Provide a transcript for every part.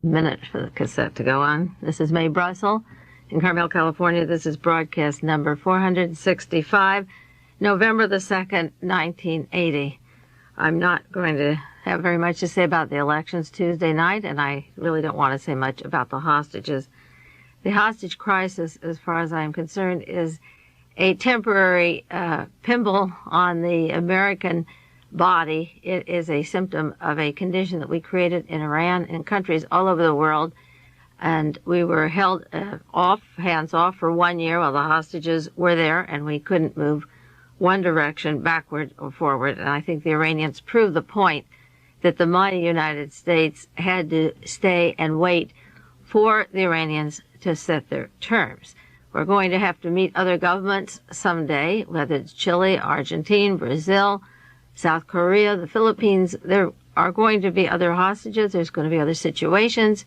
minute for the cassette to go on. This is Mae Brussell in Carmel, California. This is broadcast number 465, November the 2nd, 1980. I'm not going to have very much to say about the elections Tuesday night, and I really don't want to say much about the hostages. The hostage crisis, as far as I'm concerned, is a temporary pimple on the American body. It is a symptom of a condition that we created in Iran and countries all over the world. And we were held hands off for 1 year while the hostages were there, and we couldn't move one direction backward or forward. And I think the Iranians proved the point that the mighty United States had to stay and wait for the Iranians to set their terms. We're going to have to meet other governments someday, whether it's Chile, Argentina, Brazil, South Korea, the Philippines. There are going to be other hostages. There's going to be other situations.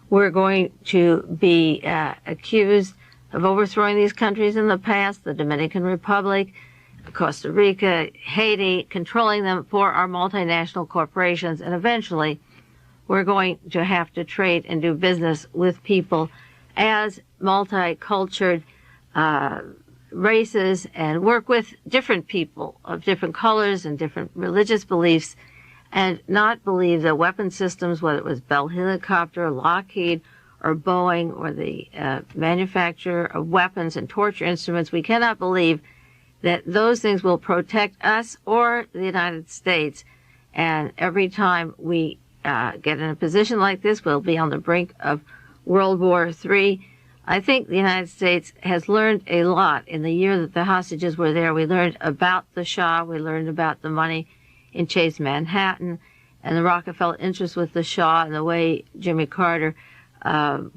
We're going to be accused of overthrowing these countries in the past, the Dominican Republic, Costa Rica, Haiti, controlling them for our multinational corporations. And eventually, we're going to have to trade and do business with people as multicultural races and work with different people of different colors and different religious beliefs, and not believe that weapon systems, whether it was Bell Helicopter, Lockheed, or Boeing, or the manufacturer of weapons and torture instruments, we cannot believe that those things will protect us or the United States. And every time we get in a position like this, we'll be on the brink of World War III. I think the United States has learned a lot. In the year that the hostages were there, we learned about the Shah, we learned about the money in Chase Manhattan, and the Rockefeller interest with the Shah, and the way Jimmy Carter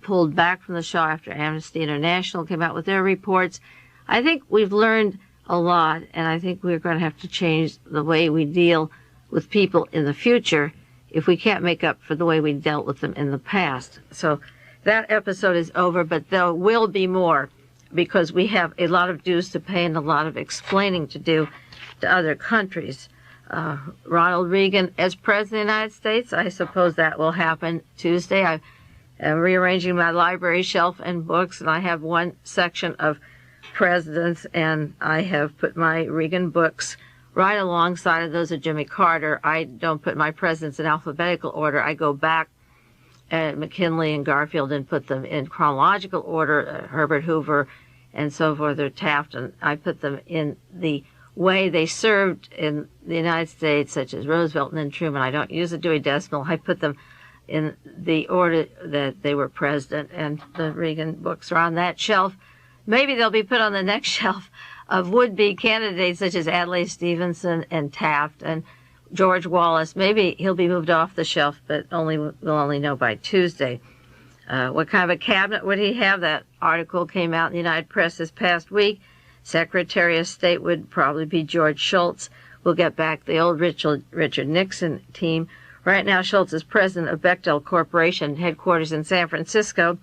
pulled back from the Shah after Amnesty International came out with their reports. I think we've learned a lot, and I think we're going to have to change the way we deal with people in the future if we can't make up for the way we dealt with them in the past. So that episode is over, but there will be more, because we have a lot of dues to pay and a lot of explaining to do to other countries. Ronald Reagan as President of the United States, I suppose that will happen Tuesday. I am rearranging my library shelf and books, and I have one section of presidents, and I have put my Reagan books right alongside of those of Jimmy Carter. I don't put my presidents in alphabetical order. I go back at McKinley and Garfield and put them in chronological order, Herbert Hoover and so forth, or Taft, and I put them in the way they served in the United States, such as Roosevelt and then Truman. I don't use a Dewey Decimal. I put them in the order that they were president, and the Reagan books are on that shelf. Maybe they'll be put on the next shelf of would-be candidates such as Adlai Stevenson and Taft and George Wallace. Maybe he'll be moved off the shelf, but we'll only know by Tuesday. What kind of a cabinet would he have? That article came out in the United Press this past week. Secretary of State would probably be George Shultz. We'll get back the old Richard Nixon team. Right now, Shultz is president of Bechtel Corporation, headquarters in San Francisco.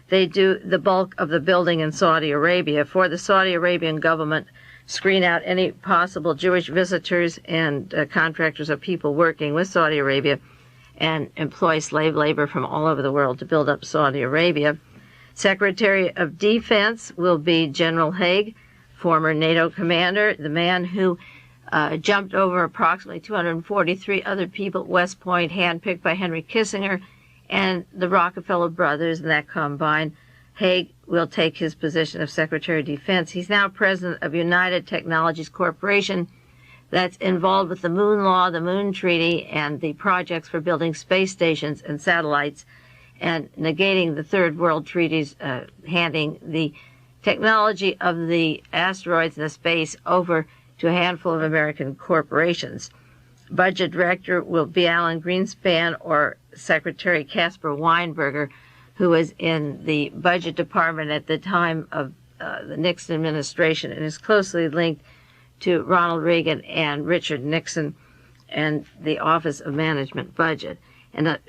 They do the bulk of the building in Saudi Arabia. For the Saudi Arabian government, screen out any possible Jewish visitors and contractors or people working with Saudi Arabia, and employ slave labor from all over the world to build up Saudi Arabia. Secretary of Defense will be General Haig, former NATO commander, the man who jumped over approximately 243 other people at West Point, handpicked by Henry Kissinger and the Rockefeller brothers, and that combined. Haig will take his position of Secretary of Defense. He's now president of United Technologies Corporation, that's involved with the Moon Law, the Moon Treaty, and the projects for building space stations and satellites, and negating the Third World treaties, handing the technology of the asteroids and the space over to a handful of American corporations. Budget director will be Alan Greenspan or Secretary Caspar Weinberger, who was in the budget department at the time of the Nixon administration and is closely linked to Ronald Reagan and Richard Nixon and the Office of Management Budget. And the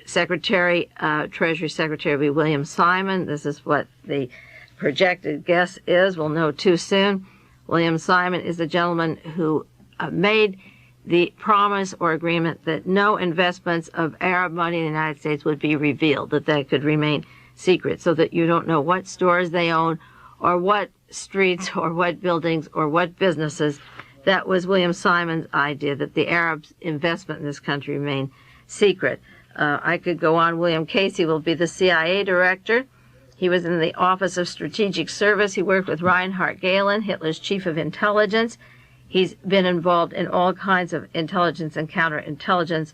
Treasury Secretary will be William Simon. This is what the projected guess is. We'll know too soon. William Simon is the gentleman who made the promise or agreement that no investments of Arab money in the United States would be revealed, that could remain secret, so that you don't know what stores they own or what streets or what buildings or what businesses. That was William Simon's idea, that the Arabs' investment in this country remain secret. I could go on. William Casey will be the CIA director. He was in the Office of Strategic Service. He worked with Reinhard Gehlen, Hitler's chief of intelligence. He's been involved in all kinds of intelligence and counterintelligence.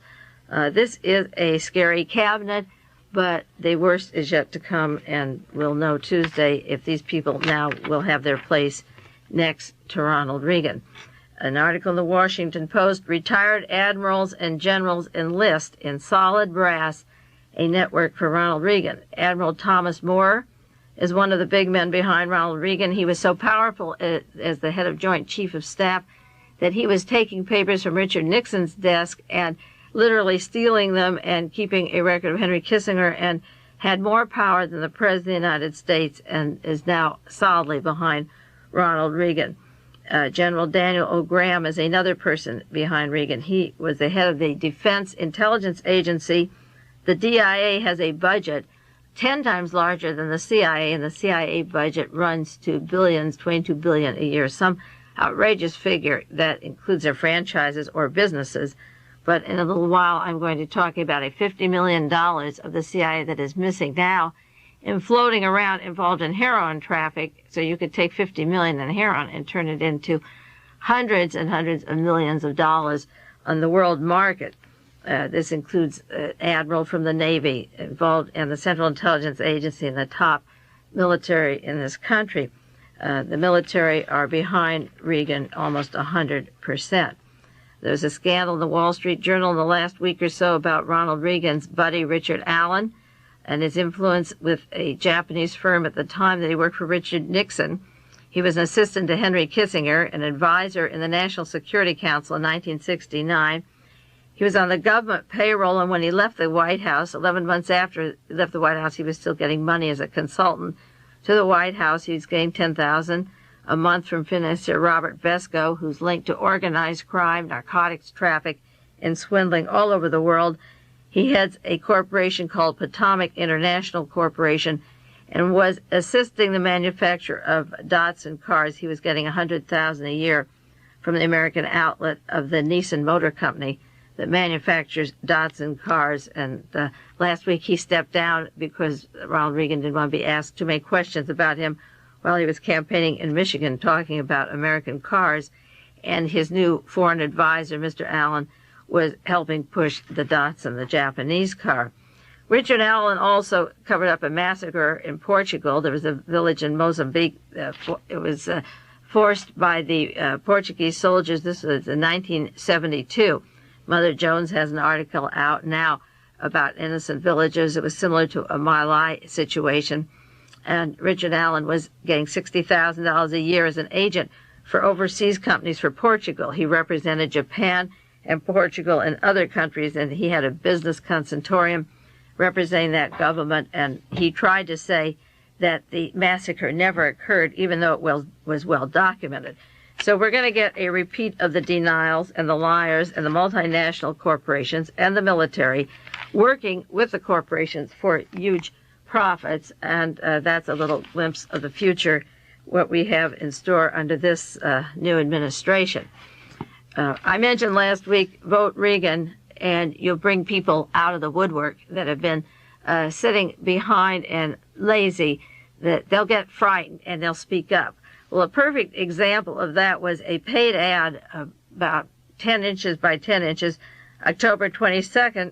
This is a scary cabinet, but the worst is yet to come, and we'll know Tuesday if these people now will have their place next to Ronald Reagan. An article in the Washington Post, retired admirals and generals enlist in solid brass, a network for Ronald Reagan. Admiral Thomas Moore is one of the big men behind Ronald Reagan. He was so powerful as the head of Joint Chief of Staff that he was taking papers from Richard Nixon's desk and literally stealing them and keeping a record of Henry Kissinger, and had more power than the President of the United States, and is now solidly behind Ronald Reagan. General Daniel O. Graham is another person behind Reagan. He was the head of the Defense Intelligence Agency. The DIA has a budget 10 times larger than the CIA, and the CIA budget runs to billions, $22 billion a year, some outrageous figure that includes their franchises or businesses. But in a little while, I'm going to talk about a $50 million of the CIA that is missing now and floating around, involved in heroin traffic. So you could take $50 million in heroin and turn it into hundreds and hundreds of millions of dollars on the world market. This includes admiral from the Navy involved in the Central Intelligence Agency and the top military in this country. The military are behind Reagan almost 100%. There's a scandal in the Wall Street Journal in the last week or so about Ronald Reagan's buddy Richard Allen and his influence with a Japanese firm at the time that he worked for Richard Nixon. He was an assistant to Henry Kissinger, an advisor in the National Security Council in 1969. He was on the government payroll, and when he left the White House, 11 months after he left the White House, he was still getting money as a consultant to the White House. He was getting $10,000 a month from financier Robert Vesco, who's linked to organized crime, narcotics traffic, and swindling all over the world. He heads a corporation called Potomac International Corporation and was assisting the manufacture of Datsun cars. He was getting $100,000 a year from the American outlet of the Nissan Motor Company that manufactures Datsun cars. And last week he stepped down because Ronald Reagan didn't want to be asked too many questions about him while he was campaigning in Michigan talking about American cars. And his new foreign advisor, Mr. Allen, was helping push the Datsun, the Japanese car. Richard Allen also covered up a massacre in Portugal. There was a village in Mozambique. It was forced by the Portuguese soldiers. This was in 1972. Mother Jones has an article out now about innocent villagers. It was similar to a My Lai situation. And Richard Allen was getting $60,000 a year as an agent for overseas companies for Portugal. He represented Japan and Portugal and other countries, and he had a business consultorium representing that government, and he tried to say that the massacre never occurred, even though it was well documented. So we're going to get a repeat of the denials and the liars and the multinational corporations and the military working with the corporations for huge profits, and that's a little glimpse of the future, what we have in store under this new administration. I mentioned last week, vote Reagan, and you'll bring people out of the woodwork that have been sitting behind and lazy, that they'll get frightened and they'll speak up. Well, a perfect example of that was a paid ad about 10 inches by 10 inches, October 22nd,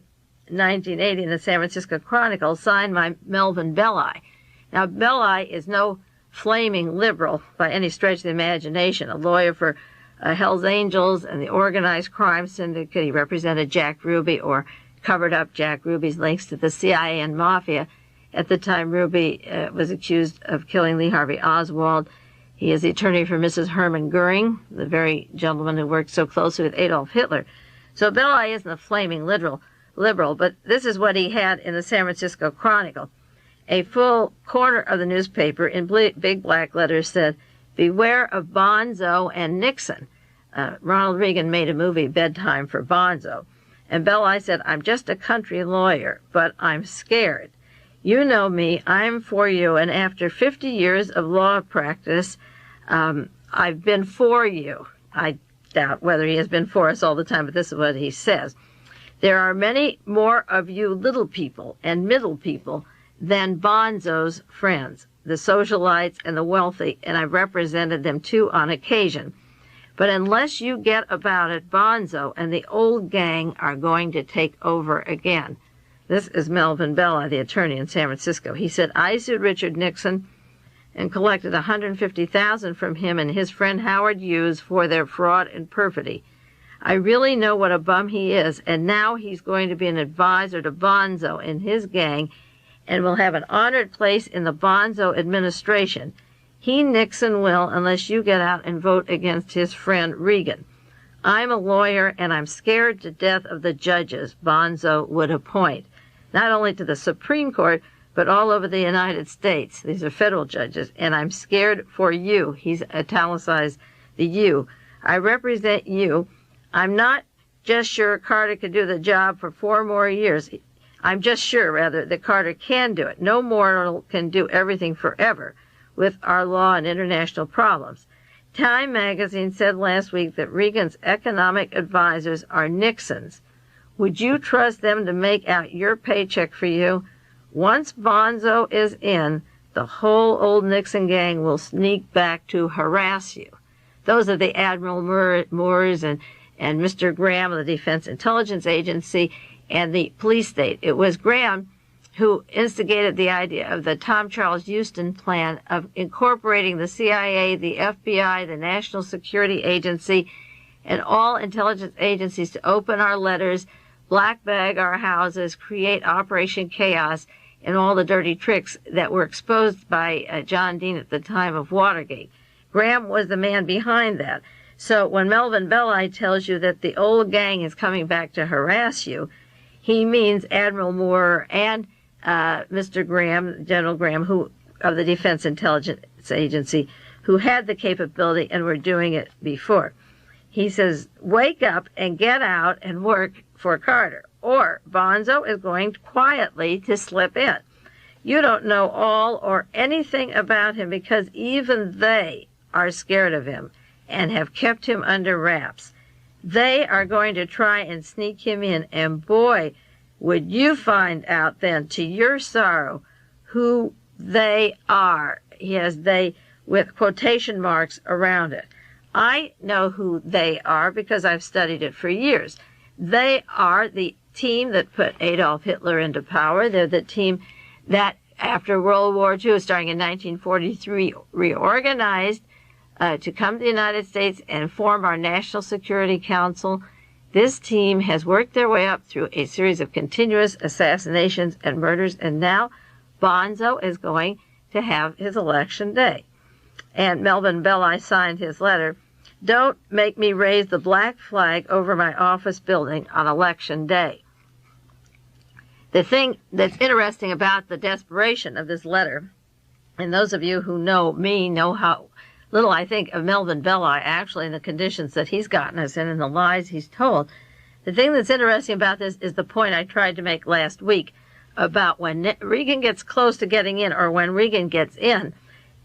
1980, in the San Francisco Chronicle, signed by Melvin Belli. Now, Belli is no flaming liberal by any stretch of the imagination, a lawyer for Hell's Angels and the organized crime syndicate. He represented Jack Ruby, or covered up Jack Ruby's links to the CIA and Mafia. At the time, Ruby was accused of killing Lee Harvey Oswald. He is the attorney for Mrs. Hermann Goering, the very gentleman who worked so closely with Adolf Hitler. So Belli isn't a flaming liberal, but this is what he had in the San Francisco Chronicle. A full corner of the newspaper in big black letters said, "Beware of Bonzo and Nixon." Ronald Reagan made a movie, Bedtime for Bonzo. And Belli said, I'm just a country lawyer, but I'm scared. You know me, I'm for you, and after 50 years of law practice, I've been for you. I doubt whether he has been for us all the time, but this is what he says. There are many more of you little people and middle people than Bonzo's friends, the socialites and the wealthy, and I've represented them too on occasion. But unless you get about it, Bonzo and the old gang are going to take over again. This is Melvin Belli, the attorney in San Francisco. He said, I sued Richard Nixon and collected $150,000 from him and his friend Howard Hughes for their fraud and perfidy. I really know what a bum he is, and now he's going to be an advisor to Bonzo and his gang and will have an honored place in the Bonzo administration. He, Nixon, will, unless you get out and vote against his friend Reagan. I'm a lawyer, and I'm scared to death of the judges Bonzo would appoint, not only to the Supreme Court, but all over the United States. These are federal judges, and I'm scared for you. He's italicized the you. I represent you. I'm not just sure Carter could do the job for 4 more years. I'm just sure, rather, that Carter can do it. No mortal can do everything forever with our law and international problems. Time magazine said last week that Reagan's economic advisors are Nixon's. Would you trust them to make out your paycheck for you? Once Bonzo is in, the whole old Nixon gang will sneak back to harass you. Those are the Admiral Moores and Mr. Graham of the Defense Intelligence Agency and the police state. It was Graham who instigated the idea of the Tom Charles Houston plan of incorporating the CIA, the FBI, the National Security Agency, and all intelligence agencies to open our letters, black bag our houses, create Operation Chaos, and all the dirty tricks that were exposed by John Dean at the time of Watergate. Graham was the man behind that. So when Melvin Belli tells you that the old gang is coming back to harass you, he means Admiral Moore and Mr. Graham, General Graham, who of the Defense Intelligence Agency, who had the capability and were doing it before. He says, wake up and get out and work for Carter, or Bonzo is going quietly to slip in. You don't know all or anything about him because even they are scared of him and have kept him under wraps. They are going to try and sneak him in, and boy, would you find out then, to your sorrow, who they are. He has they with quotation marks around it. I know who they are because I've studied it for years. They are the team that put Adolf Hitler into power. They're the team that, after World War II, starting in 1943, reorganized to come to the United States and form our National Security Council. This team has worked their way up through a series of continuous assassinations and murders, and now Bonzo is going to have his election day. And Melvin Belli signed his letter. Don't make me raise the black flag over my office building on election day. The thing that's interesting about the desperation of this letter, and those of you who know me know how little I think of Melvin Belli actually in the conditions that he's gotten us in and the lies he's told. The thing that's interesting about this is the point I tried to make last week about when Reagan gets close to getting in, or when Reagan gets in,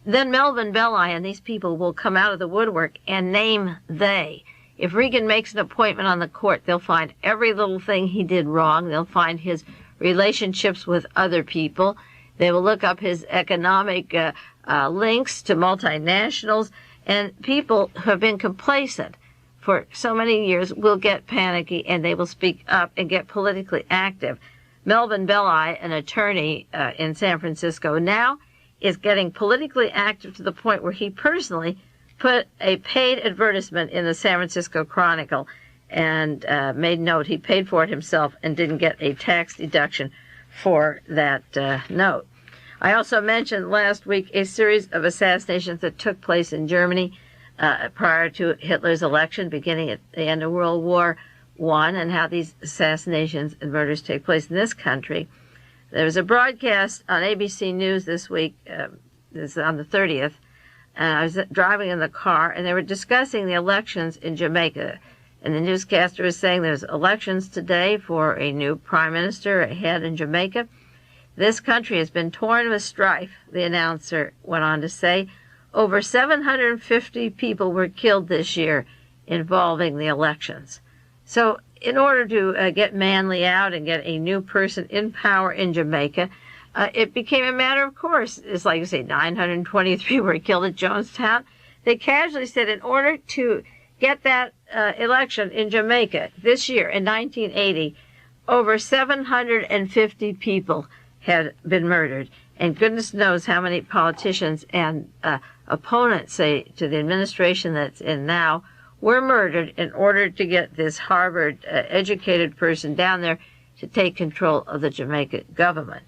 then Melvin Belli and these people will come out of the woodwork and name they. If Reagan makes an appointment on the court, they'll find every little thing he did wrong. They'll find his relationships with other people. They will look up his economic links to multinationals, and people who have been complacent for so many years will get panicky, and they will speak up and get politically active. Melvin Belli, an attorney in San Francisco, now is getting politically active to the point where he personally put a paid advertisement in the San Francisco Chronicle and made note he paid for it himself and didn't get a tax deduction for that note. I also mentioned last week a series of assassinations that took place in Germany prior to Hitler's election, beginning at the end of World War I, and how these assassinations and murders take place in this country. There was a broadcast on ABC News this week, this is on the 30th, and I was driving in the car, and they were discussing the elections in Jamaica. And the newscaster was saying there's elections today for a new prime minister ahead in Jamaica. This country has been torn with strife, the announcer went on to say. Over 750 people were killed this year involving the elections. So in order to get Manley out and get a new person in power in Jamaica, it became a matter of course. It's like you say, 923 were killed at Jonestown. They casually said in order to get that election in Jamaica this year in 1980, over 750 people had been murdered. And goodness knows how many politicians and opponents, say, to the administration that's in now, were murdered in order to get this Harvard-educated person down there to take control of the Jamaica government.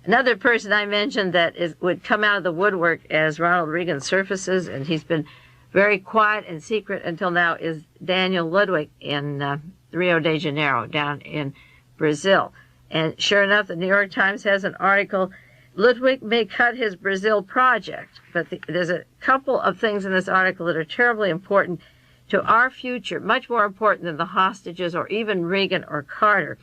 Another person I mentioned that would come out of the woodwork as Ronald Reagan surfaces, and he's been very quiet and secret until now, is Daniel Ludwig in Rio de Janeiro, down in Brazil. And sure enough, the New York Times has an article, Ludwig may cut his Brazil project. But there's a couple of things in this article that are terribly important to our future, much more important than the hostages or even Reagan or Carter.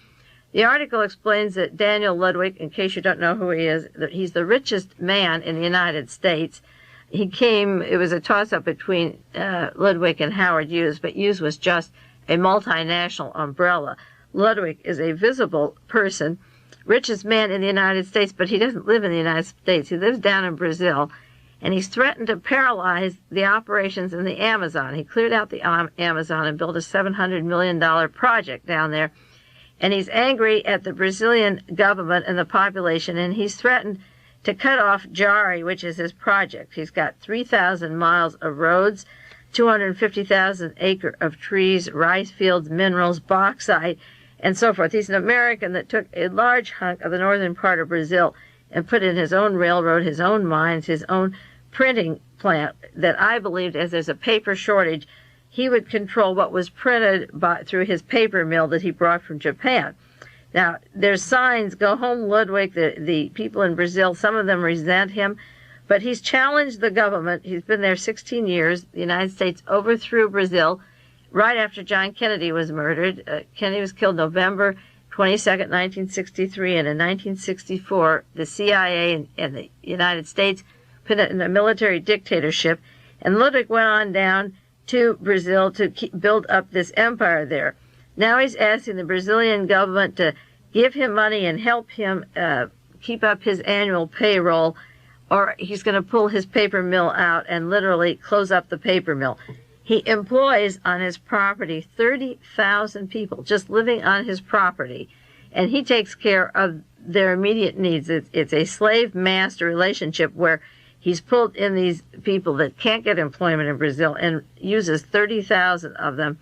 The article explains that Daniel Ludwig, in case you don't know who he is, that he's the richest man in the United States. It was a toss-up between Ludwig and Howard Hughes, but Hughes was just a multinational umbrella. Ludwig is a visible person, richest man in the United States, but he doesn't live in the United States. He lives down in Brazil, and he's threatened to paralyze the operations in the Amazon. He cleared out the Amazon and built a $700 million project down there. And he's angry at the Brazilian government and the population, and he's threatened to cut off Jari, which is his project. He's got 3,000 miles of roads, 250,000 acres of trees, rice fields, minerals, bauxite, and so forth. He's an American that took a large hunk of the northern part of Brazil and put in his own railroad, his own mines, his own printing plant that I believed, as there's a paper shortage, he would control what was printed through his paper mill that he brought from Japan. Now, there's signs, go home Ludwig, the people in Brazil, some of them resent him, but he's challenged the government. He's been there 16 years. The United States overthrew Brazil right after John Kennedy was murdered. Kennedy was killed November 22nd, 1963, and in 1964, the CIA and the United States put it in a military dictatorship, and Ludwig went on down to Brazil to build up this empire there. Now he's asking the Brazilian government to give him money and help him keep up his annual payroll, or he's going to pull his paper mill out and literally close up the paper mill. He employs on his property 30,000 people just living on his property, and he takes care of their immediate needs. It's a slave-master relationship where he's pulled in these people that can't get employment in Brazil and uses 30,000 of them.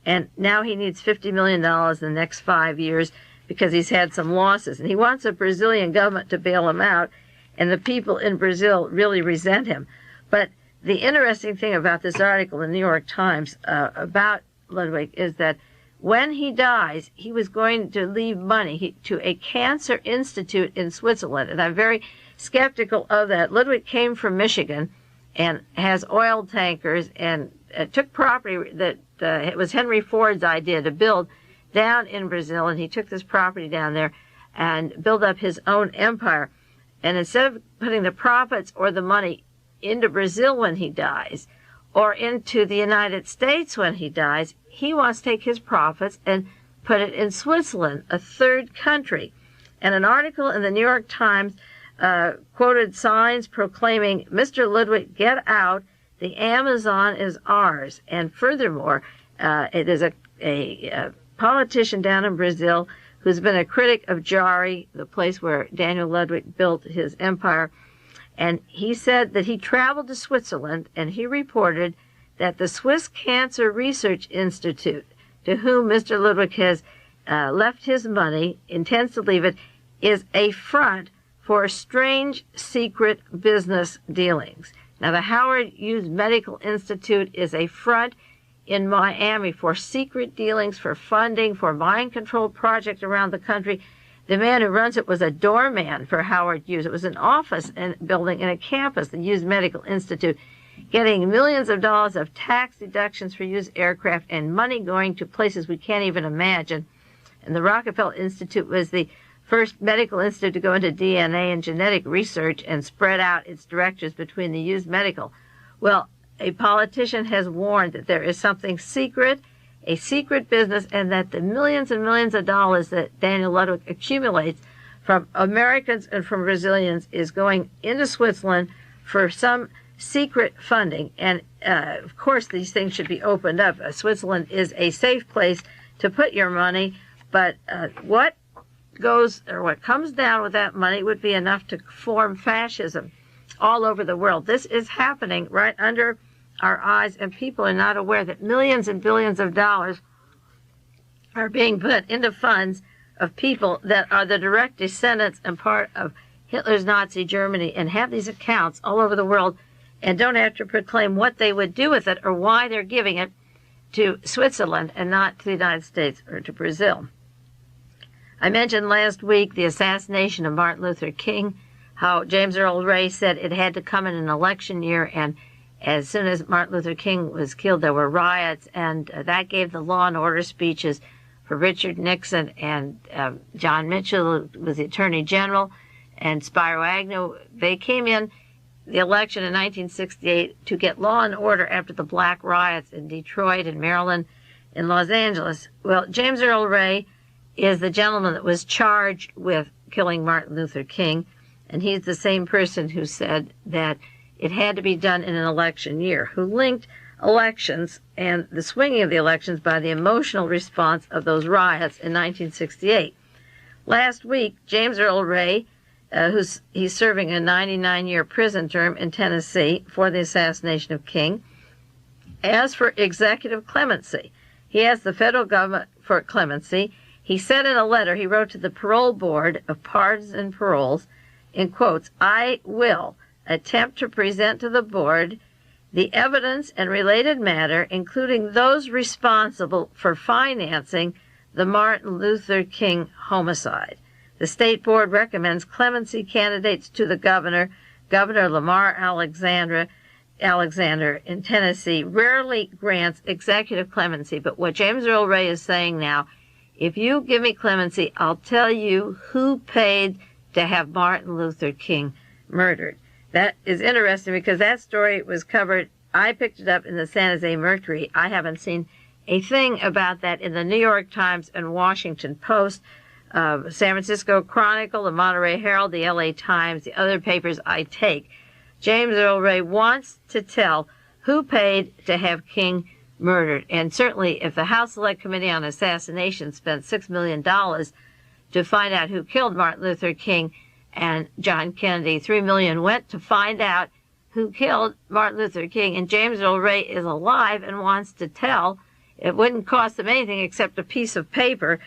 And now he needs $50 million in the next 5 years because he's had some losses. And he wants the Brazilian government to bail him out. And the people in Brazil really resent him. But the interesting thing about this article in the New York Times about Ludwig is that when he dies, he was going to leave money to a cancer institute in Switzerland. And I'm very skeptical of that. Ludwig came from Michigan and has oil tankers and took property that it was Henry Ford's idea to build down in Brazil, and he took this property down there and built up his own empire. And instead of putting the profits or the money into Brazil when he dies or into the United States when he dies, he wants to take his profits and put it in Switzerland, a third country. And an article in the New York Times quoted signs proclaiming, Mr. Ludwig, get out, the Amazon is ours. And furthermore, it is a politician down in Brazil who's been a critic of Jari, the place where Daniel Ludwig built his empire. And he said that he traveled to Switzerland and he reported that the Swiss Cancer Research Institute, to whom Mr. Ludwig has left his money, intends to leave it, is a front for strange secret business dealings. Now, the Howard Hughes Medical Institute is a front in Miami for secret dealings, for funding, for mind control projects around the country. The man who runs it was a doorman for Howard Hughes. It was an office and building in a campus, the Hughes Medical Institute, getting millions of dollars of tax deductions for used aircraft and money going to places we can't even imagine. And the Rockefeller Institute was the first medical institute to go into DNA and genetic research and spread out its directors between the Hughes Medical. Well, a politician has warned that there is something secret, a secret business, and that the millions and millions of dollars that Daniel Ludwig accumulates from Americans and from Brazilians is going into Switzerland for some secret funding. And of course, these things should be opened up. Switzerland is a safe place to put your money, but what comes down with that money would be enough to form fascism all over the world. This is happening right under our eyes, and people are not aware that millions and billions of dollars are being put into funds of people that are the direct descendants and part of Hitler's Nazi Germany and have these accounts all over the world and don't have to proclaim what they would do with it or why they're giving it to Switzerland and not to the United States or to Brazil. I mentioned last week the assassination of Martin Luther King, how James Earl Ray said it had to come in an election year, and as soon as Martin Luther King was killed, there were riots, and that gave the law and order speeches for Richard Nixon and John Mitchell, who was the Attorney General, and Spiro Agnew. They came in the election in 1968 to get law and order after the black riots in Detroit and Maryland and Los Angeles. Well, James Earl Ray is the gentleman that was charged with killing Martin Luther King, and he's the same person who said that it had to be done in an election year, who linked elections and the swinging of the elections by the emotional response of those riots in 1968. Last week, James Earl Ray, he's serving a 99-year prison term in Tennessee for the assassination of King, asked for executive clemency. He asked the federal government for clemency. He said in a letter he wrote to the Parole Board of Pardons and Paroles, in quotes, "I will attempt to present to the board the evidence and related matter, including those responsible for financing the Martin Luther King homicide. The state board recommends clemency candidates to the governor. Governor Lamar Alexander in Tennessee rarely grants executive clemency." But what James Earl Ray is saying now, if you give me clemency, I'll tell you who paid to have Martin Luther King murdered. That is interesting because that story was covered. I picked it up in the San Jose Mercury. I haven't seen a thing about that in the New York Times and Washington Post, San Francisco Chronicle, the Monterey Herald, the LA Times, the other papers I take. James Earl Ray wants to tell who paid to have King murdered. And certainly if the House Select Committee on Assassination spent $6 million to find out who killed Martin Luther King and John Kennedy, $3 million went to find out who killed Martin Luther King, and James Earl Ray is alive and wants to tell. It wouldn't cost them anything except a piece of paper,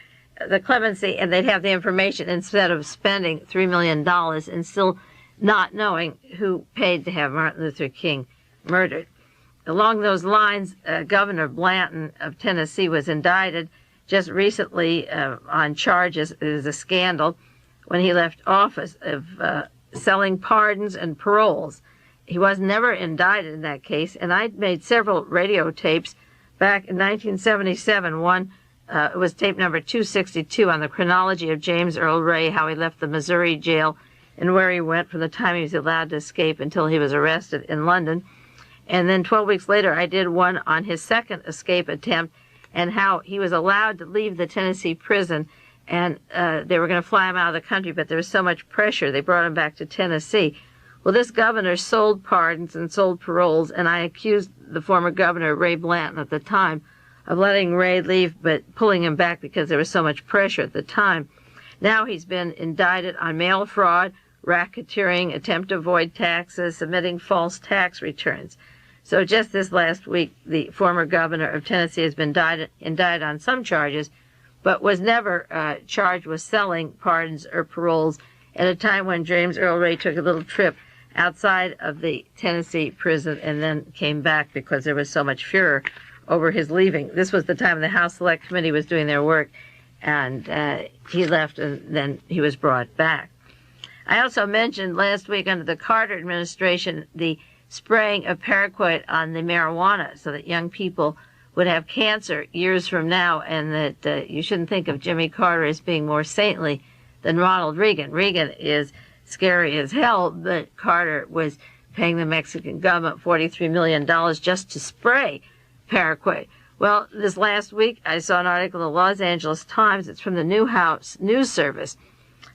the clemency, and they'd have the information instead of spending $3 million and still not knowing who paid to have Martin Luther King murdered. Along those lines, Governor Blanton of Tennessee was indicted just recently on charges. It was a scandal when he left office of selling pardons and paroles. He was never indicted in that case, and I made several radio tapes back in 1977. One it was tape number 262 on the chronology of James Earl Ray, how he left the Missouri jail and where he went from the time he was allowed to escape until he was arrested in London. And then 12 weeks later, I did one on his second escape attempt and how he was allowed to leave the Tennessee prison, and they were going to fly him out of the country, but there was so much pressure, they brought him back to Tennessee. Well, this governor sold pardons and sold paroles, and I accused the former governor, Ray Blanton, at the time, of letting Ray leave but pulling him back because there was so much pressure at the time. Now he's been indicted on mail fraud, racketeering, attempt to avoid taxes, submitting false tax returns. So just this last week, the former governor of Tennessee has been indicted on some charges, but was never charged with selling pardons or paroles at a time when James Earl Ray took a little trip outside of the Tennessee prison and then came back because there was so much furor over his leaving. This was the time the House Select Committee was doing their work, and he left, and then he was brought back. I also mentioned last week under the Carter administration the spraying of paraquat on the marijuana so that young people would have cancer years from now, and that you shouldn't think of Jimmy Carter as being more saintly than Ronald Reagan. Reagan is scary as hell, but Carter was paying the Mexican government $43 million just to spray paraquat. Well, this last week I saw an article in the Los Angeles Times. It's from the Newhouse News Service.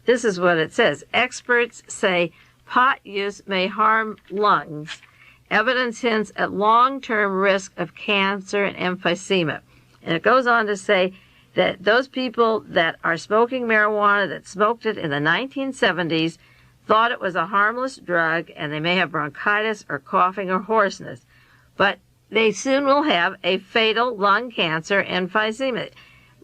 This is what it says. Experts say pot use may harm lungs. Evidence hints at long-term risk of cancer and emphysema. And it goes on to say that those people that are smoking marijuana, that smoked it in the 1970s, thought it was a harmless drug, and they may have bronchitis or coughing or hoarseness. But they soon will have a fatal lung cancer and emphysema.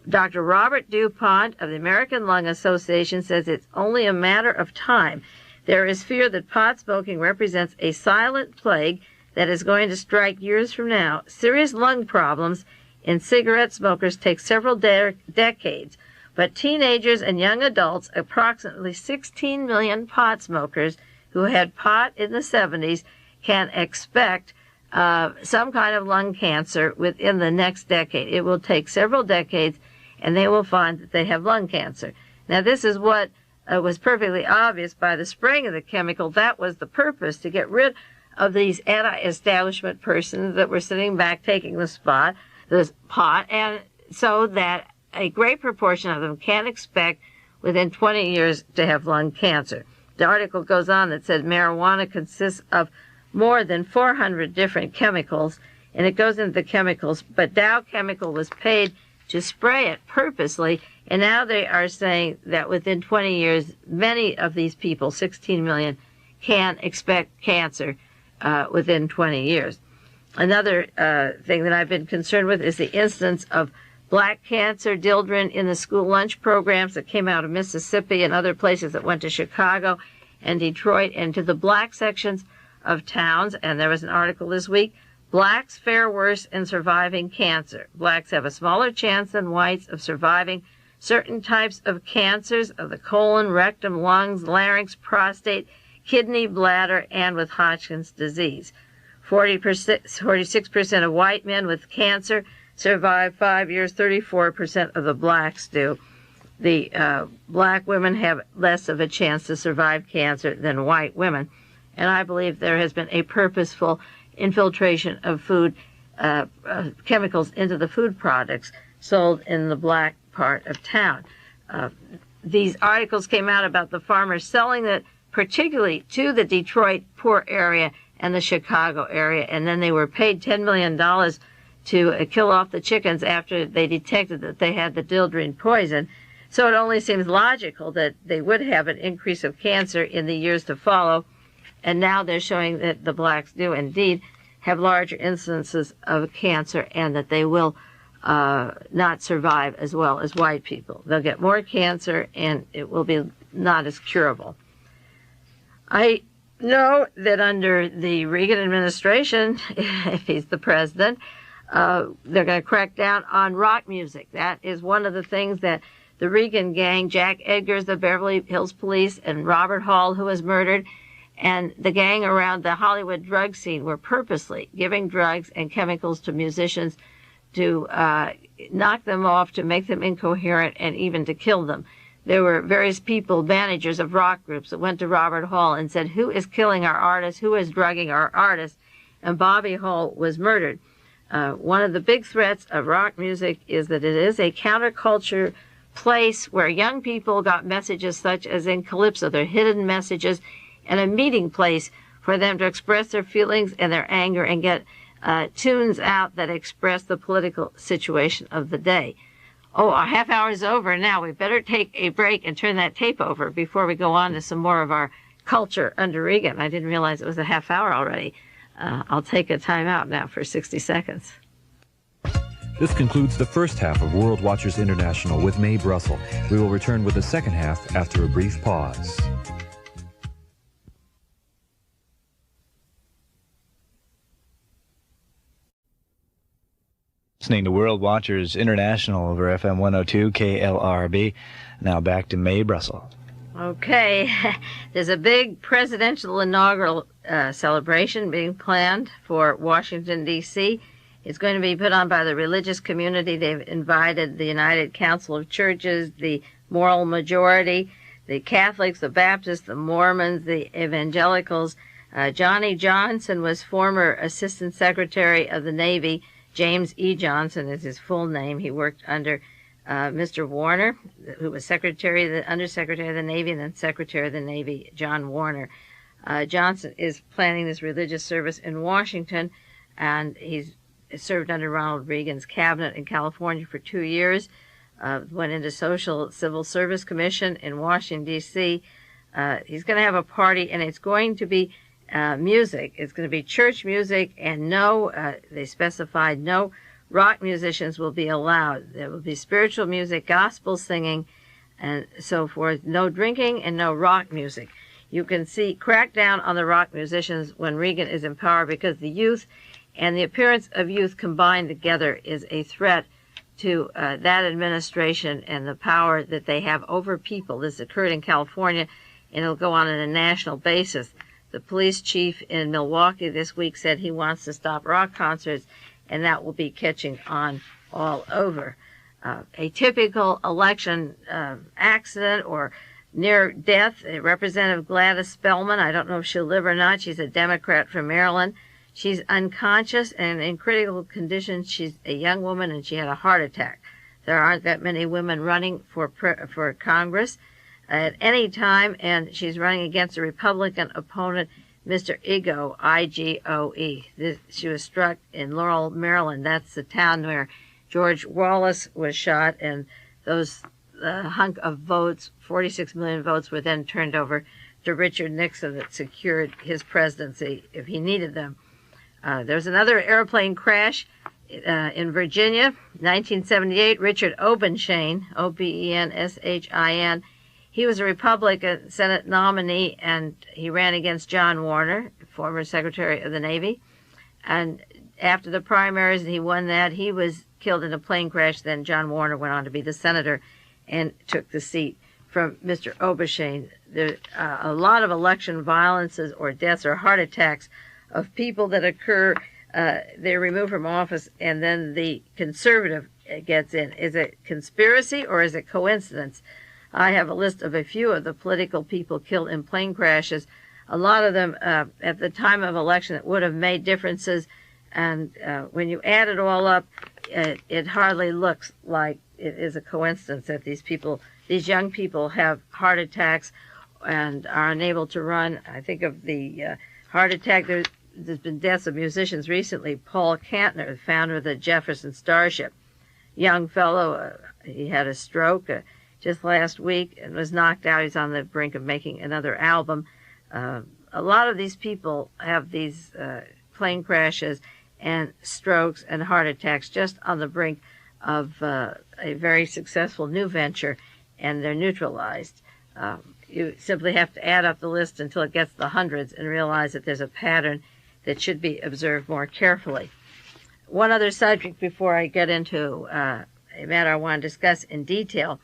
Dr. Robert DuPont of the American Lung Association says it's only a matter of time. There is fear that pot smoking represents a silent plague that is going to strike years from now. Serious lung problems in cigarette smokers take several decades, but teenagers and young adults, approximately 16 million pot smokers who had pot in the 70s, can expect some kind of lung cancer within the next decade. It will take several decades, and they will find that they have lung cancer. Now, this is what was perfectly obvious by the spraying of the chemical. That was the purpose, to get rid of these anti-establishment persons that were sitting back taking the pot, and so that a great proportion of them can expect within 20 years to have lung cancer. The article goes on that says marijuana consists of more than 400 different chemicals, and it goes into the chemicals, but Dow Chemical was paid to spray it purposely, and now they are saying that within 20 years, many of these people, 16 million, can expect cancer within 20 years. Another thing that I've been concerned with is the incidence of black cancer, Dildren, in the school lunch programs that came out of Mississippi and other places that went to Chicago and Detroit and to the black sections of towns. And there was an article this week, blacks fare worse in surviving cancer. Blacks have a smaller chance than whites of surviving certain types of cancers of the colon, rectum, lungs, larynx, prostate, kidney, bladder, and with Hodgkin's disease. 46% of white men with cancer survive 5 years, 34% of the blacks do. The black women have less of a chance to survive cancer than white women. And I believe there has been a purposeful infiltration of food chemicals into the food products sold in the black part of town. These articles came out about the farmers selling it particularly to the Detroit poor area and the Chicago area, and then they were paid $10 million to kill off the chickens after they detected that they had the Dildren poison. So it only seems logical that they would have an increase of cancer in the years to follow, and now they're showing that the blacks do indeed have larger incidences of cancer and that they will not survive as well as white people. They'll get more cancer and it will be not as curable. I know that under the Reagan administration, if he's the president, they're going to crack down on rock music. That is one of the things that the Reagan gang, Jack Edgars, the Beverly Hills Police, and Robert Hall, who was murdered, and the gang around the Hollywood drug scene were purposely giving drugs and chemicals to musicians to knock them off, to make them incoherent, and even to kill them. There were various people, managers of rock groups, that went to Robert Hall and said, who is killing our artists? Who is drugging our artists? And Bobby Hall was murdered. One of the big threats of rock music is that it is a counterculture place where young people got messages such as in Calypso, their hidden messages, and a meeting place for them to express their feelings and their anger and get tunes out that express the political situation of the day. Oh, our half hour is over now. We better take a break and turn that tape over before we go on to some more of our culture under Reagan. I didn't realize it was a half hour already. I'll take a time out now for 60 seconds. This concludes the first half of World Watchers International with Mae Brussell. We will return with the second half after a brief pause. listening to World Watchers International over FM 102 KLRB. Now back to Mae Brussell. Okay, there's a big presidential inaugural celebration being planned for Washington, D.C. It's going to be put on by the religious community. They've invited the United Council of Churches, the Moral Majority, the Catholics, the Baptists, the Mormons, the Evangelicals. Johnny Johnson was former Assistant Secretary of the Navy. James E. Johnson is his full name. He worked under Mr. Warner, who was Undersecretary of the Navy, and then Secretary of the Navy, John Warner. Johnson is planning this religious service in Washington, and he's served under Ronald Reagan's cabinet in California for 2 years. Went into Civil Service Commission in Washington, D.C. He's going to have a party, and it's going to be music. It's going to be church music, and they specified no rock musicians will be allowed. There will be spiritual music, gospel singing, and so forth. No drinking and no rock music. You can see crackdown on the rock musicians when Reagan is in power, because the youth and the appearance of youth combined together is a threat to that administration and the power that they have over people. This occurred in California, and it'll go on a national basis. The police chief in Milwaukee this week said he wants to stop rock concerts, and that will be catching on all over. A typical election accident or near death, Representative Gladys Spellman, I don't know if she'll live or not. She's a Democrat from Maryland. She's unconscious and in critical condition. She's a young woman, and she had a heart attack. There aren't that many women running for Congress at any time, and she's running against a Republican opponent, Mr. Igoe, I-G-O-E. She was struck in Laurel, Maryland. That's the town where George Wallace was shot, and those hunk of votes, 46 million votes, were then turned over to Richard Nixon that secured his presidency if he needed them. There's another airplane crash in Virginia, 1978. Richard Obenshain, O-B-E-N-S-H-I-N, he was a Republican Senate nominee, and he ran against John Warner, former Secretary of the Navy. And after the primaries, he won that. He was killed in a plane crash. Then John Warner went on to be the senator and took the seat from Mr. Obenshain. There a lot of election violences or deaths or heart attacks of people that occur. They're removed from office, and then the conservative gets in. Is it conspiracy or is it coincidence? I have a list of a few of the political people killed in plane crashes. A lot of them at the time of election that would have made differences, and when you add it all up, it hardly looks like it is a coincidence that these young people have heart attacks and are unable to run. I think of the heart attack. There's been deaths of musicians recently. Paul Kantner, the founder of the Jefferson Starship, young fellow, he had a stroke just last week and was knocked out. He's on the brink of making another album. A lot of these people have these plane crashes and strokes and heart attacks just on the brink of a very successful new venture, and they're neutralized. You simply have to add up the list until it gets the hundreds and realize that there's a pattern that should be observed more carefully. One other subject before I get into a matter I want to discuss in detail.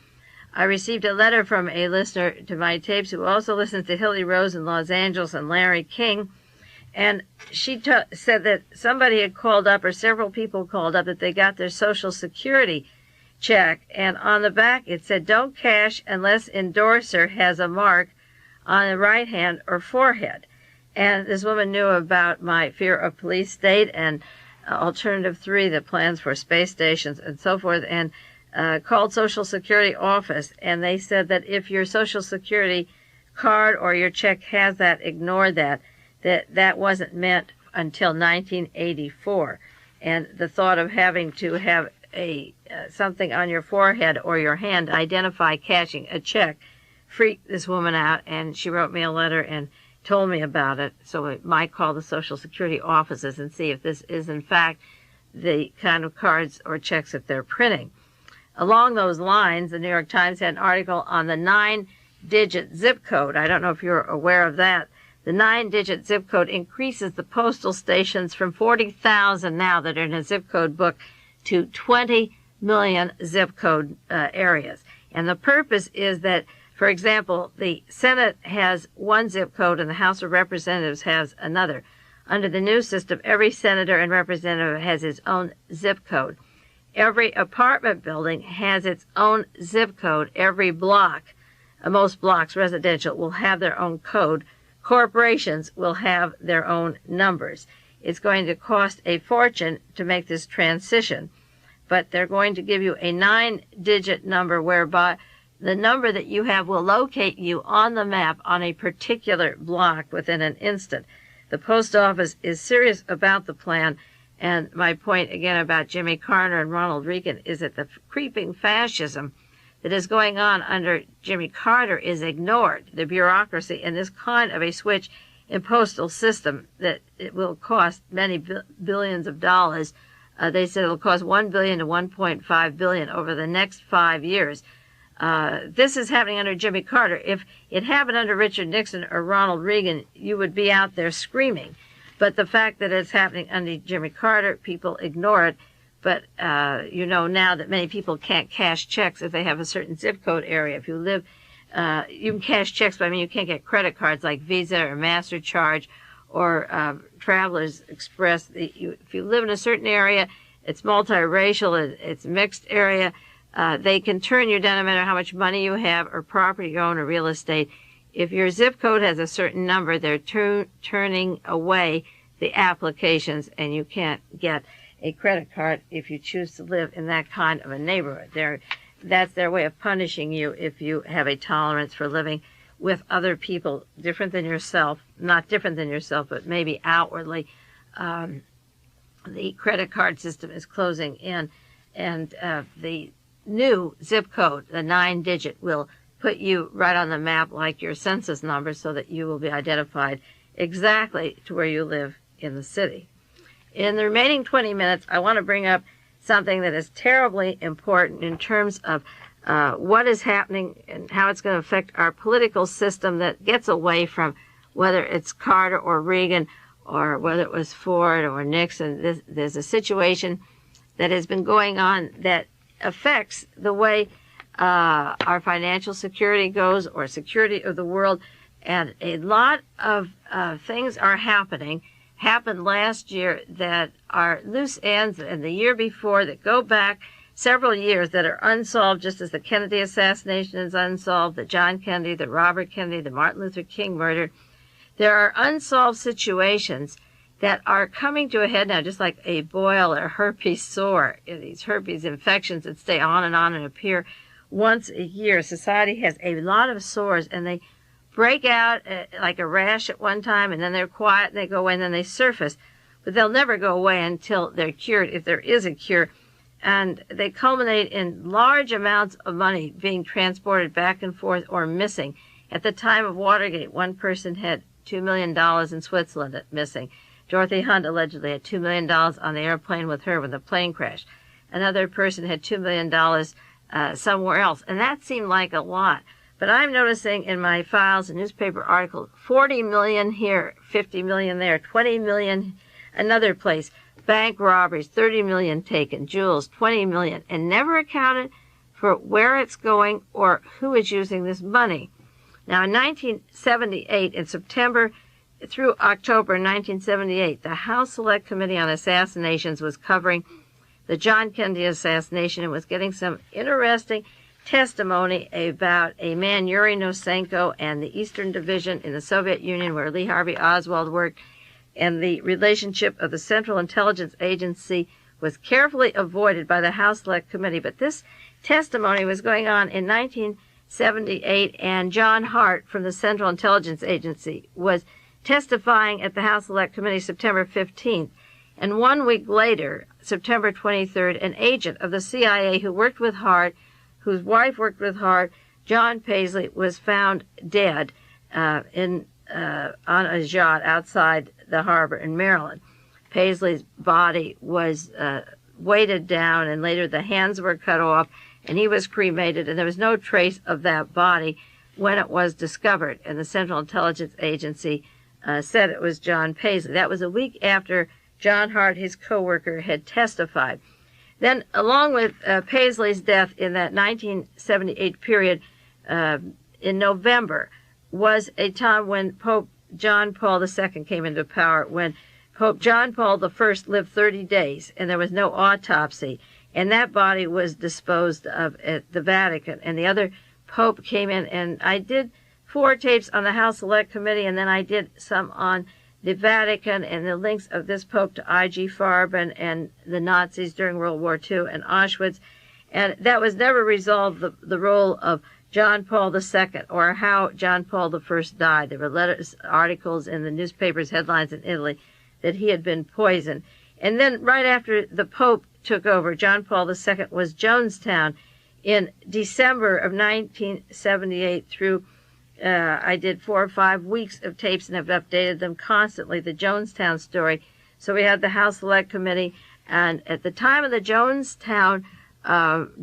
I received a letter from a listener to my tapes who also listens to Hilly Rose in Los Angeles and Larry King, and she said that somebody had called up, or several people called up, that they got their Social Security check, and on the back it said, "Don't cash unless endorser has a mark on the right hand or forehead." And this woman knew about my fear of police state and Alternative 3, the plans for space stations and so forth, and called Social Security office, and they said that if your Social Security card or your check has that, ignore that wasn't meant until 1984. And the thought of having to have something on your forehead or your hand identify cashing a check freaked this woman out, and she wrote me a letter and told me about it. So I might call the Social Security offices and see if this is in fact the kind of cards or checks that they're printing. Along those lines, the New York Times had an article on the 9-digit zip code. I don't know if you're aware of that. The 9-digit zip code increases the postal stations from 40,000 now that are in a zip code book to 20 million zip code areas. And the purpose is that, for example, the Senate has one zip code and the House of Representatives has another. Under the new system, every senator and representative has his own zip code. Every apartment building has its own zip code. Every block, most blocks residential, will have their own code. Corporations will have their own numbers. It's going to cost a fortune to make this transition, but they're going to give you a 9-digit number whereby the number that you have will locate you on the map on a particular block within an instant. The post office is serious about the plan, and my point again about Jimmy Carter and Ronald Reagan is that the creeping fascism that is going on under Jimmy Carter is ignored. The bureaucracy and this kind of a switch in postal system that it will cost many billions of dollars. They said it will cost $1 billion to $1.5 billion over the next 5 years. This is happening under Jimmy Carter. If it happened under Richard Nixon or Ronald Reagan, you would be out there screaming. But the fact that it's happening under Jimmy Carter, people ignore it. But you know now that many people can't cash checks if they have a certain zip code area. If you live, you can cash checks, but I mean you can't get credit cards like Visa or MasterCharge or Travelers Express. If you live in a certain area, it's multiracial, it's a mixed area, they can turn you down no matter how much money you have or property you own or real estate. If your zip code has a certain number, they're turning away the applications, and you can't get a credit card if you choose to live in that kind of a neighborhood. That's their way of punishing you if you have a tolerance for living with other people different than yourself, not different than yourself, but maybe outwardly. The credit card system is closing in, and the new zip code, the 9-digit, will put you right on the map like your census number so that you will be identified exactly to where you live in the city. In the remaining 20 minutes, I want to bring up something that is terribly important in terms of what is happening and how it's going to affect our political system that gets away from whether it's Carter or Reagan or whether it was Ford or Nixon. There's a situation that has been going on that affects the way our financial security goes or security of the world. And a lot of things are happened last year that are loose ends, and the year before that go back several years that are unsolved, just as the Kennedy assassination is unsolved, the John Kennedy, the Robert Kennedy, the Martin Luther King murder. There are unsolved situations that are coming to a head now, just like a boil or herpes sore, these herpes infections that stay on and appear once a year. Society has a lot of sores, and they break out like a rash at one time, and then they're quiet, and they go away, and then they surface. But they'll never go away until they're cured, if there is a cure. And they culminate in large amounts of money being transported back and forth or missing. At the time of Watergate, one person had $2 million in Switzerland missing. Dorothy Hunt allegedly had $2 million on the airplane with her when the plane crashed. Another person had $2 million somewhere else. And that seemed like a lot. But I'm noticing in my files and newspaper articles, 40 million here, 50 million there, 20 million another place. Bank robberies, 30 million taken, jewels, 20 million, and never accounted for where it's going or who is using this money. Now, in 1978, in September through October 1978, the House Select Committee on Assassinations was covering the John Kennedy assassination and was getting some interesting testimony about a man, Yuri Nosenko, and the Eastern Division in the Soviet Union where Lee Harvey Oswald worked, and the relationship of the Central Intelligence Agency was carefully avoided by the House Select Committee. But this testimony was going on in 1978, and John Hart from the Central Intelligence Agency was testifying at the House Select Committee September 15th. And 1 week later, September 23rd, an agent of the CIA who worked with Hart, whose wife worked with Hart, John Paisley, was found dead on a yacht outside the harbor in Maryland. Paisley's body was weighted down, and later the hands were cut off, and he was cremated, and there was no trace of that body when it was discovered. And the Central Intelligence Agency said it was John Paisley. That was a week after John Hart, his co-worker, had testified. Then, along with Paisley's death in that 1978 period, in November, was a time when Pope John Paul II came into power, when Pope John Paul I lived 30 days, and there was no autopsy, and that body was disposed of at the Vatican. And the other Pope came in, and I did 4 tapes on the House Select Committee, and then I did some on the Vatican and the links of this Pope to I.G. Farben and the Nazis during World War II and Auschwitz. And that was never resolved, the role of John Paul II or how John Paul I died. There were letters, articles in the newspapers, headlines in Italy that he had been poisoned. And then right after the Pope took over, John Paul II was Jonestown in December of 1978 through I did 4 or 5 weeks of tapes and have updated them constantly, the Jonestown story. So we had the House Select Committee, and at the time of the Jonestown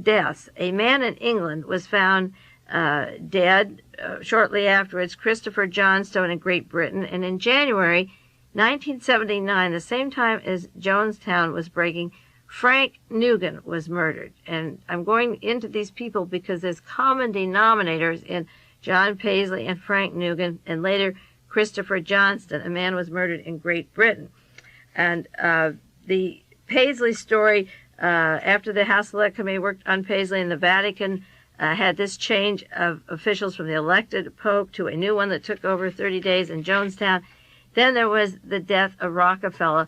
deaths, a man in England was found dead. Shortly afterwards, Christopher Johnstone in Great Britain, and in January 1979, the same time as Jonestown was breaking, Frank Nugen was murdered. And I'm going into these people because there's common denominators in John Paisley and Frank Nugen, and later Christopher Johnston. A man was murdered in Great Britain. And the Paisley story, after the House Select Committee worked on Paisley, and the Vatican had this change of officials from the elected Pope to a new one that took over 30 days in Jonestown. Then there was the death of Rockefeller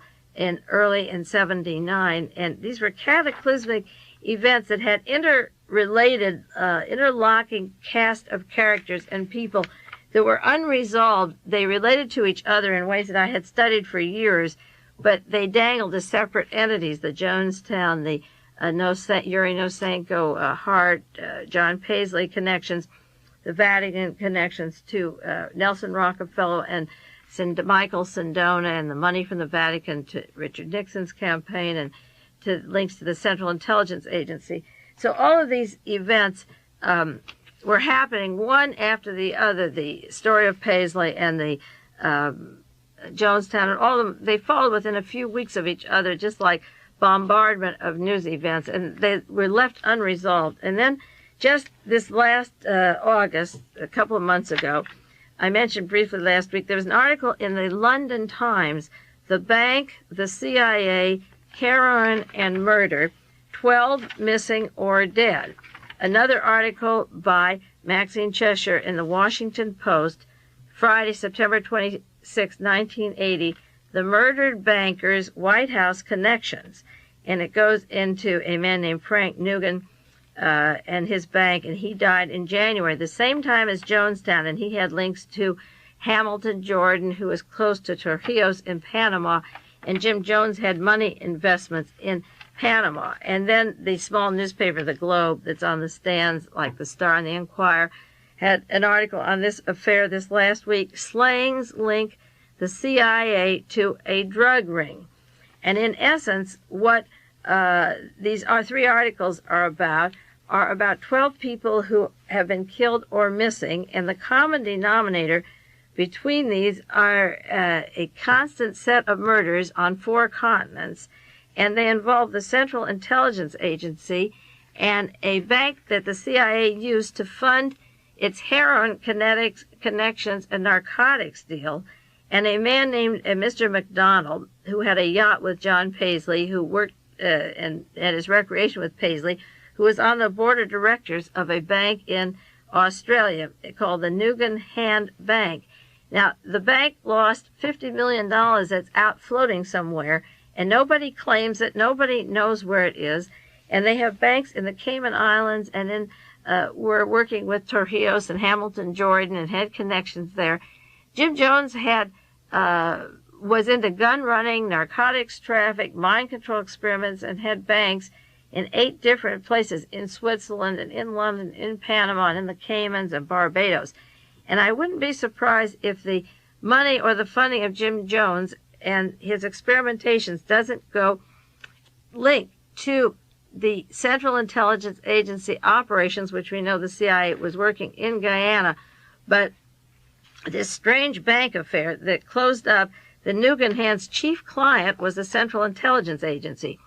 early in 79, and these were cataclysmic events that had interrelated, interlocking cast of characters and people that were unresolved. They related to each other in ways that I had studied for years, but they dangled as separate entities. The Jonestown, the Yuri Nosenko, Hart, John Paisley connections, the Vatican connections to Nelson Rockefeller and Michael Sindona, and the money from the Vatican to Richard Nixon's campaign, and to links to the Central Intelligence Agency. So all of these events were happening one after the other. The story of Paisley and the Jonestown, and all of them, they followed within a few weeks of each other, just like bombardment of news events, and they were left unresolved. And then just this last August, a couple of months ago, I mentioned briefly last week, there was an article in the London Times, The Bank, the CIA, Heroin and Murder, 12 Missing or Dead. Another article by Maxine Cheshire in the Washington Post, Friday, September 26, 1980, The Murdered Banker's White House Connections. And it goes into a man named Frank Nugen and his bank, and he died in January, the same time as Jonestown, and he had links to Hamilton Jordan, who was close to Trujillo's in Panama, and Jim Jones had money investments in Panama. And then the small newspaper, The Globe, that's on the stands, like the Star and the Enquirer, had an article on this affair this last week. Slayings link the CIA to a drug ring. And in essence, what these 3 articles are about 12 people who have been killed or missing, and the common denominator between these are a constant set of murders on 4 continents, and they involve the Central Intelligence Agency and a bank that the CIA used to fund its heroin connections and narcotics deal, and a man named Mr. McDonald, who had a yacht with John Paisley, who worked and at his recreation with Paisley, who was on the board of directors of a bank in Australia called the Nugen Hand Bank. Now, the bank lost $50 million that's out floating somewhere, and nobody claims it. Nobody knows where it is. And they have banks in the Cayman Islands, and we're working with Trujillo's and Hamilton Jordan and had connections there. Jim Jones was into gun running, narcotics traffic, mind control experiments, and had banks in 8 different places, in Switzerland and in London, in Panama, and in the Caymans and Barbados. And I wouldn't be surprised if the money or the funding of Jim Jones and his experimentations doesn't go linked to the Central Intelligence Agency operations, which we know the CIA was working in Guyana. But this strange bank affair that closed up, the Nugen Hand's chief client was the Central Intelligence Agency.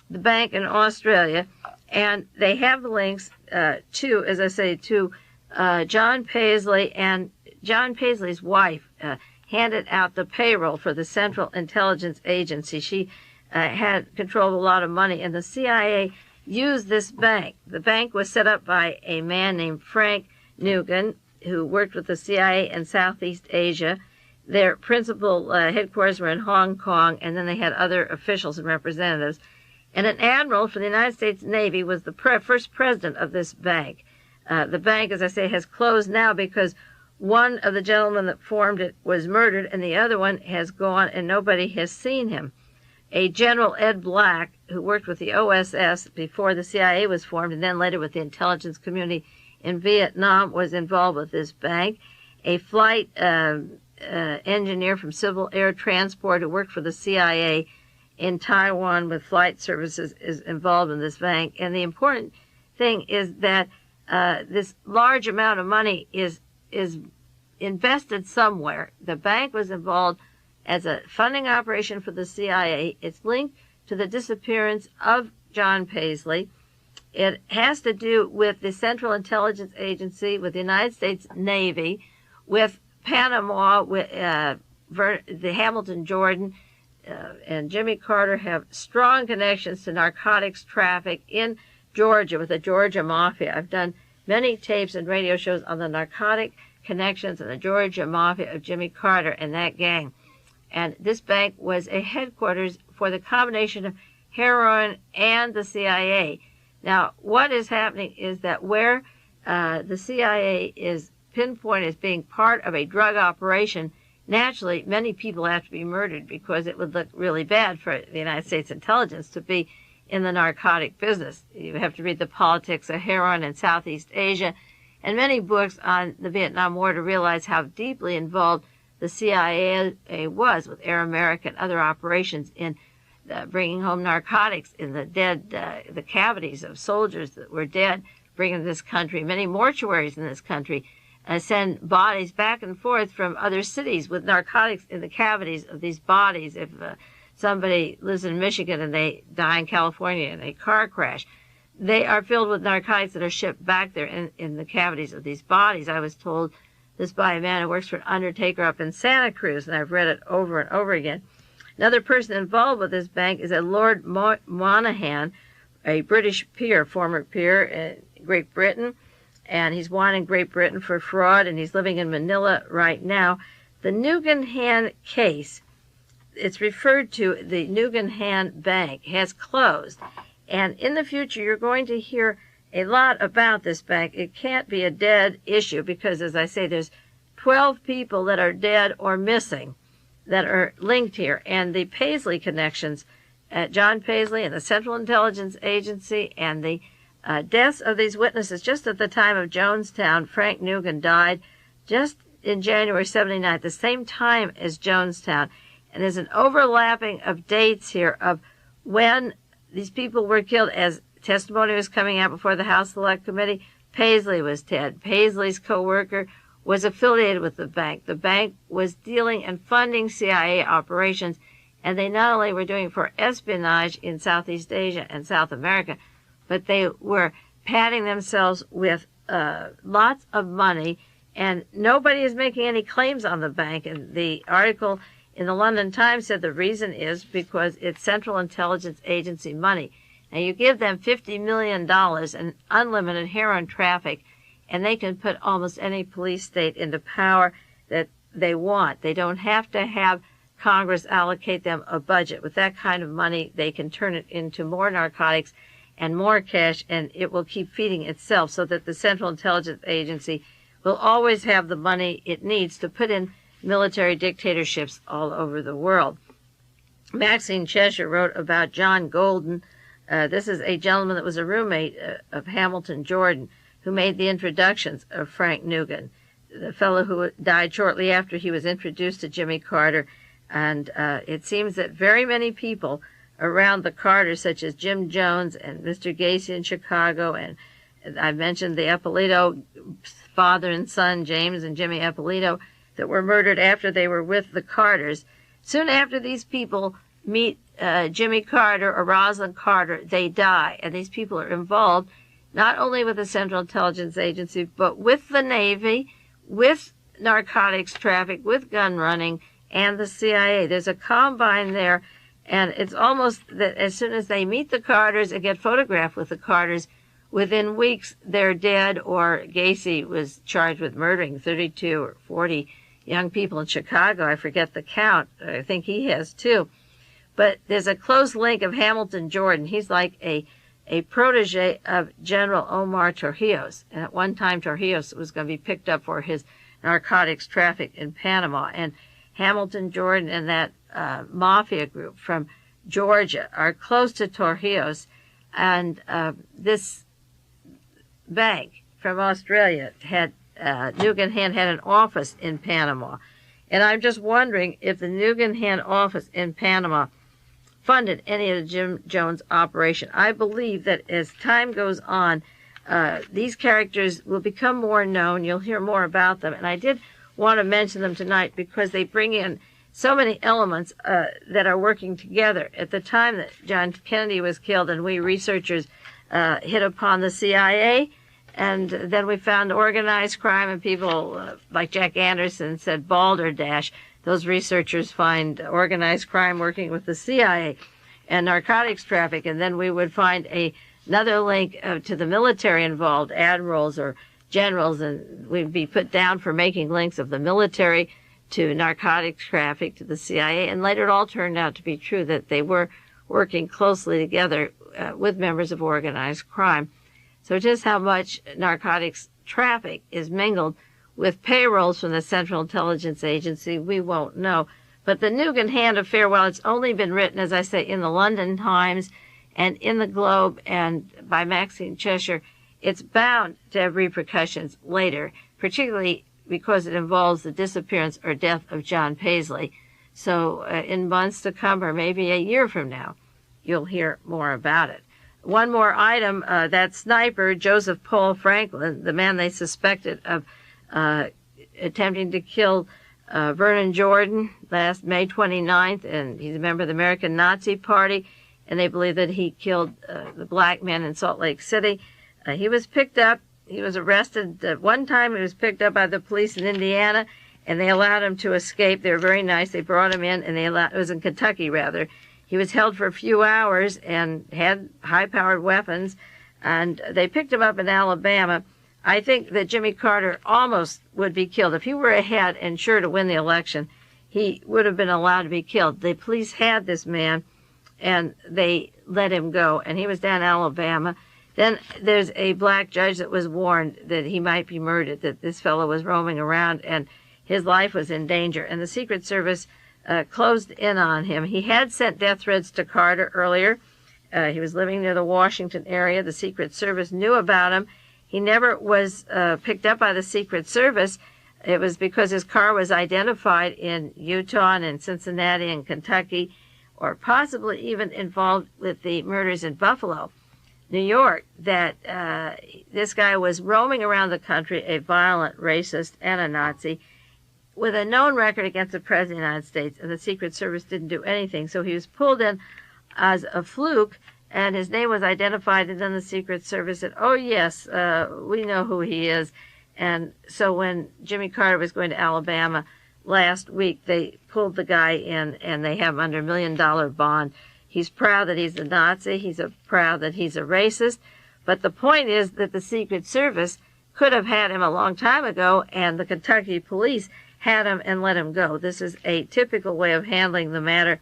the bank in Australia, and they have links to, as I say, to John Paisley, and John Paisley's wife handed out the payroll for the Central Intelligence Agency. She had control of a lot of money, and the CIA used this bank. The bank was set up by a man named Frank Nugen, who worked with the CIA in Southeast Asia. Their principal headquarters were in Hong Kong, and then they had other officials and representatives. And an admiral for the United States Navy was the first president of this bank. The bank, as I say, has closed now because one of the gentlemen that formed it was murdered, and the other one has gone, and nobody has seen him. A General Ed Black, who worked with the OSS before the CIA was formed, and then later with the intelligence community in Vietnam, was involved with this bank. A flight engineer from Civil Air Transport who worked for the CIA in Taiwan with flight services is involved in this bank. And the important thing is that this large amount of money is invested somewhere. The bank was involved as a funding operation for the CIA. It's linked to the disappearance of John Paisley. It has to do with the Central Intelligence Agency, with the United States Navy, with Panama, with the Hamilton Jordan, and Jimmy Carter have strong connections to narcotics traffic in Georgia with the Georgia Mafia. I've done many tapes and radio shows on the narcotic connections of the Georgia Mafia of Jimmy Carter and that gang. And this bank was a headquarters for the combination of heroin and the CIA. Now, what is happening is that where the CIA is pinpointed as being part of a drug operation, naturally, many people have to be murdered because it would look really bad for the United States intelligence to be in the narcotic business. You have to read The Politics of Heroin in Southeast Asia and many books on the Vietnam War to realize how deeply involved the CIA was with Air America and other operations in bringing home narcotics in the dead, the cavities of soldiers that were dead, bringing to this country. Many mortuaries in this country send bodies back and forth from other cities with narcotics in the cavities of these bodies. If somebody lives in Michigan and they die in California in a car crash, they are filled with narcotics that are shipped back there in the cavities of these bodies. I was told this by a man who works for an undertaker up in Santa Cruz, and I've read it over and over again. Another person involved with this bank is a Lord Monaghan, a British peer, former peer in Great Britain, and he's wanted in Great Britain for fraud, and he's living in Manila right now. The Nugen case, it's referred to, the Nugen Bank, has closed. And in the future, you're going to hear a lot about this bank. It can't be a dead issue because, as I say, there's 12 people that are dead or missing that are linked here. And the Paisley connections, John Paisley and the Central Intelligence Agency, and the deaths of these witnesses just at the time of Jonestown. Frank Nugen died just in January 79, at the same time as Jonestown. And there's an overlapping of dates here of when these people were killed. As testimony was coming out before the House Select Committee, Paisley was dead. Paisley's co-worker was affiliated with the bank. The bank was dealing and funding CIA operations, and they not only were doing it for espionage in Southeast Asia and South America, but they were padding themselves with lots of money, and nobody is making any claims on the bank. And the article in the London Times said the reason is because it's Central Intelligence Agency money. Now, you give them $50 million and unlimited heroin traffic, and they can put almost any police state into power that they want. They don't have to have Congress allocate them a budget. With that kind of money, they can turn it into more narcotics and more cash, and it will keep feeding itself, so that the Central Intelligence Agency will always have the money it needs to put in military dictatorships all over the world. Maxine Cheshire wrote about John Golden. This is a gentleman that was a roommate of Hamilton Jordan, who made the introductions of Frank Nugen, the fellow who died shortly after he was introduced to Jimmy Carter. And it seems that very many people around the Carters, such as Jim Jones and Mr. Gacy in Chicago, and I mentioned the Ippolito father and son, James and Jimmy Ippolito, that were murdered after they were with the Carters. Soon after these people meet Jimmy Carter or Rosalind Carter, they die. And these people are involved not only with the Central Intelligence Agency, but with the Navy, with narcotics traffic, with gun running, and the CIA. There's a combine there, and it's almost that as soon as they meet the Carters and get photographed with the Carters, within weeks they're dead, or Gacy was charged with murdering 32 or 40 young people in Chicago. I forget the count. I think he has too. But there's a close link of Hamilton Jordan. He's like a protege of General Omar Torrijos. And at one time, Torrijos was going to be picked up for his narcotics traffic in Panama. And Hamilton Jordan and that mafia group from Georgia are close to Torrijos. And this bank from Australia had, Nugen had an office in Panama. And I'm just wondering if the Nugen Hand office in Panama funded any of the Jim Jones operation. I believe that as time goes on, these characters will become more known. You'll hear more about them. And I did want to mention them tonight because they bring in so many elements that are working together. At the time that John Kennedy was killed, and we researchers hit upon the CIA, and then we found organized crime, and people like Jack Anderson said balderdash. Those researchers find organized crime working with the CIA and narcotics traffic, and then we would find another link to the military involved, admirals or generals, and we'd be put down for making links of the military to narcotics traffic to the CIA, and later it all turned out to be true that they were working closely together with members of organized crime. So just how much narcotics traffic is mingled with payrolls from the Central Intelligence Agency, we won't know. But the Nugen Hand affair, while it's only been written, as I say, in the London Times and in the Globe and by Maxine Cheshire, it's bound to have repercussions later, particularly because it involves the disappearance or death of John Paisley. So in months to come, or maybe a year from now, you'll hear more about it. One more item, that sniper, Joseph Paul Franklin, the man they suspected of attempting to kill Vernon Jordan last May 29th, and he's a member of the American Nazi Party, and they believe that he killed the black man in Salt Lake City. He was picked up. He was arrested. One time he was picked up by the police in Indiana, and they allowed him to escape. They were very nice. They brought him in, and it was in Kentucky, rather. He was held for a few hours and had high-powered weapons, and they picked him up in Alabama. I think that Jimmy Carter almost would be killed. If he were ahead and sure to win the election, he would have been allowed to be killed. The police had this man, and they let him go, and he was down in Alabama. Then there's a black judge that was warned that he might be murdered, that this fellow was roaming around, and his life was in danger. And the Secret Service closed in on him. He had sent death threats to Carter earlier. He was living near the Washington area. The Secret Service knew about him. He never was picked up by the Secret Service. It was because his car was identified in Utah and in Cincinnati and Kentucky, or possibly even involved with the murders in Buffalo, New York, that this guy was roaming around the country, a violent racist and a Nazi, with a known record against the President of the United States, and the Secret Service didn't do anything. So he was pulled in as a fluke, and his name was identified, and then the Secret Service said, oh, yes, we know who he is. And so when Jimmy Carter was going to Alabama last week, they pulled the guy in, and they have him under $1 million bond. He's proud that he's a Nazi. He's proud that he's a racist. But the point is that the Secret Service could have had him a long time ago, and the Kentucky police had him and let him go. This is a typical way of handling the matter,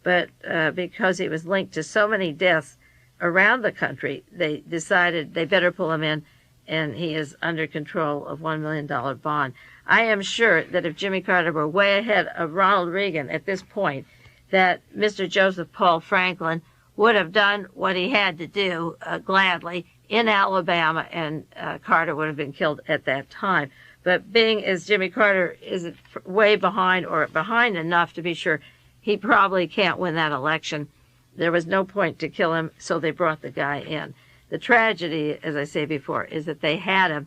but because he was linked to so many deaths around the country, they decided they better pull him in, and he is under control of $1 million bond. I am sure that if Jimmy Carter were way ahead of Ronald Reagan at this point, that Mr. Joseph Paul Franklin would have done what he had to do gladly in Alabama, and Carter would have been killed at that time. But being as Jimmy Carter is way behind, or behind enough to be sure he probably can't win that election, there was no point to kill him, so they brought the guy in. The tragedy, as I say before, is that they had him,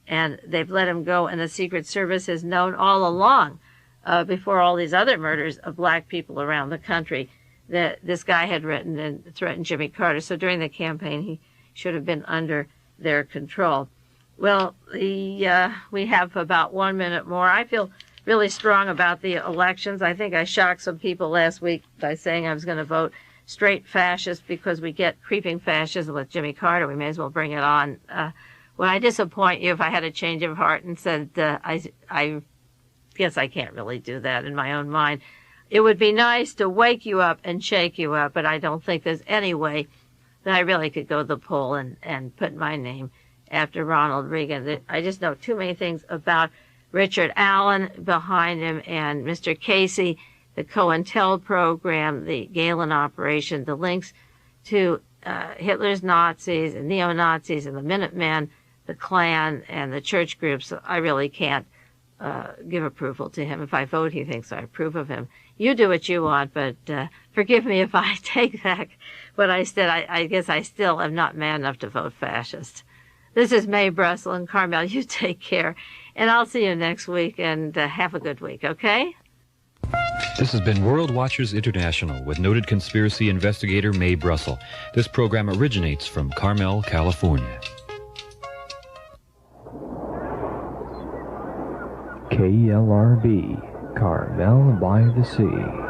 and they've let him go, and the Secret Service has known all along, before all these other murders of black people around the country, that this guy had written and threatened Jimmy Carter. So during the campaign, he should have been under their control. Well, we have about 1 minute more. I feel really strong about the elections. I think I shocked some people last week by saying I was going to vote straight fascist because we get creeping fascism with Jimmy Carter. We may as well bring it on. Would I disappoint you if I had a change of heart and said, I guess I can't really do that in my own mind. It would be nice to wake you up and shake you up, but I don't think there's any way that I really could go to the poll and put my name after Ronald Reagan. I just know too many things about Richard Allen behind him and Mr. Casey, the COINTEL program, the Galen operation, the links to Hitler's Nazis and neo-Nazis and the Minutemen, the Klan, and the church groups. I really can't give approval to him. If I vote, he thinks I approve of him. You do what you want, but forgive me if I take back what I said. I guess I still am not man enough to vote fascist. This is Mae Brussell and Carmel. You take care, and I'll see you next week, and have a good week, okay? This has been World Watchers International with noted conspiracy investigator Mae Brussell. This program originates from Carmel, California. KLRB, Carmel by the Sea.